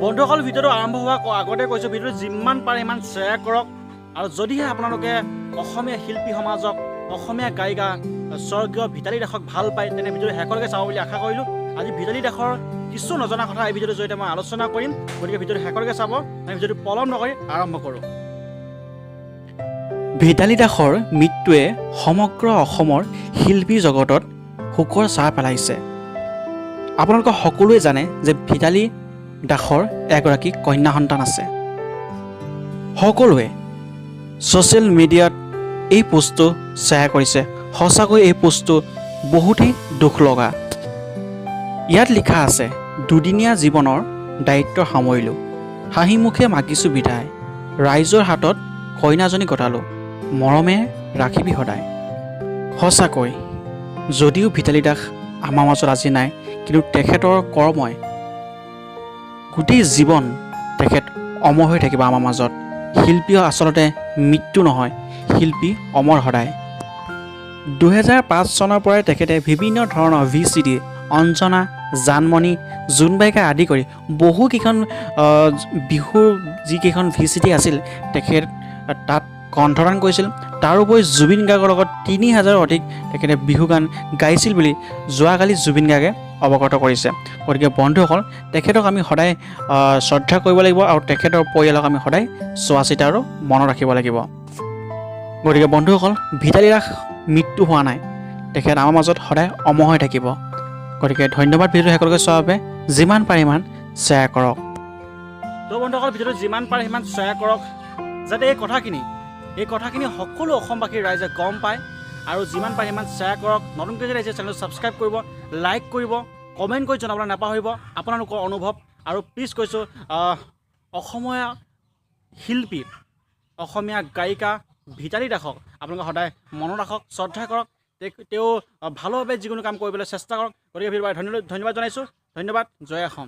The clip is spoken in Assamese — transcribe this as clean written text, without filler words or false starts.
বন্ধুসকল ভিডিঅ'টো আৰম্ভ হোৱাৰ আগতে কৈছোঁ ভিডিঅ'টো যিমান পাৰে ইমান শ্বেয়াৰ কৰক আৰু যদিহে আপোনালোকে অসমীয়া শিল্পী সমাজক অসমীয়া গায়িকা স্বৰ্গীয় ভিতালী দাসক ভাল পায় তেনে ভিডিঅ'টো শেষলৈকে চাব বুলি আশা কৰিলোঁ। আজি ভিতালী দাসৰ কিছু নজনা কথা এই ভিডিঅ'টোৰ জৰিয়তে মই আলোচনা কৰিম, গতিকে ভিডিঅ'টো শেষলৈকে চাব। আমি ভিডিঅ'টো পলম নকৰি আৰম্ভ কৰোঁ। ভিতালী দাসৰ মৃত্যুৱে সমগ্ৰ অসমৰ শিল্পী জগতত শোকৰ ছাঁ পেলাইছে। আপোনালোকে সকলোৱে জানে যে ভিতালী দাসৰ এগৰাকী কন্যা সন্তান আছে। সকলোৱে ছ'চিয়েল মিডিয়াত এই পোষ্টটো শ্বেয়াৰ কৰিছে। সঁচাকৈ এই পোষ্টটো বহুতেই দুখ লগা। ইয়াত লিখা আছে, দুদিনীয়া জীৱনৰ দায়িত্ব সামৰিলোঁ, হাঁহি মুখে মাগিছোঁ বিদায়, ৰাইজৰ হাতত কইনাজনী গতালোঁ, মৰমে ৰাখিবি সদায়। সঁচাকৈ যদিও ভিতালী দাস আমাৰ মাজত আজি নাই, কিন্তু তেখেতৰ কৰ্মই গোটেই জীৱন তেখেত অমৰ হৈ থাকিব আমাৰ মাজত। শিল্পী আচলতে মৃত্যু নহয়, শিল্পী অমৰ সদায়। 2005 চনৰ পৰাই তেখেতে বিভিন্ন ধৰণৰ VCD, অঞ্জনা, জানমণি, জোনবাইকা আদি কৰি বহুকেইখন বিহুৰ যিকেইখন VCD আছিল তেখেত তাত কণ্ঠদান কৰিছিল। তাৰোপৰি জুবিন গাৰ্গৰ লগত 3000ৰ অধিক তেখেতে বিহু গান গাইছিল বুলি যোৱাকালি জুবিন গাৰ্গে অৱগত কৰিছে। গতিকে বন্ধুসকল, তেখেতক আমি সদায় শ্ৰদ্ধা কৰিব লাগিব আৰু তেখেতৰ পৰিয়ালক আমি সদায় চোৱা চিতা আৰু মনত ৰাখিব লাগিব। গতিকে বন্ধুসকল, ভিতালী দাস মৃত্যু হোৱা নাই, তেখেত আমাৰ মাজত সদায় অমৰ হৈ থাকিব। গতিকে ধন্যবাদ ভিডিঅ'টো শেষলৈকে চোৱাৰ বাবে। যিমান পাৰে সিমান শ্বেয়াৰ কৰক। তো বন্ধুসকল, ভিডিঅ'টো যিমান পাৰে সিমান শ্বেয়াৰ কৰক যাতে এই কথাখিনি সকলো অসমবাসীৰ ৰাইজে গম পায়। আৰু যিমান পাৰে সিমান শ্বেয়াৰ কৰক। নতুনকৈ যদি আহিছে চেনেলটো ছাবস্ক্ৰাইব কৰিব, লাইক কৰিব, কমেণ্ট কৰি জনাবলৈ নাপাহৰিব আপোনালোকৰ অনুভৱ। আৰু প্লিজ কৈছোঁ, অসমীয়া শিল্পী, অসমীয়া গায়িকা ভিতালী দাসক আপোনালোকে সদায় মনত ৰাখক, শ্ৰদ্ধা কৰক। তেওঁ ভালভাৱে যিকোনো কাম কৰিবলৈ চেষ্টা কৰক। গতিকে ভিডিঅ'ৰ ধন্যবাদ জনাইছোঁ। ধন্যবাদ। জয় অসম।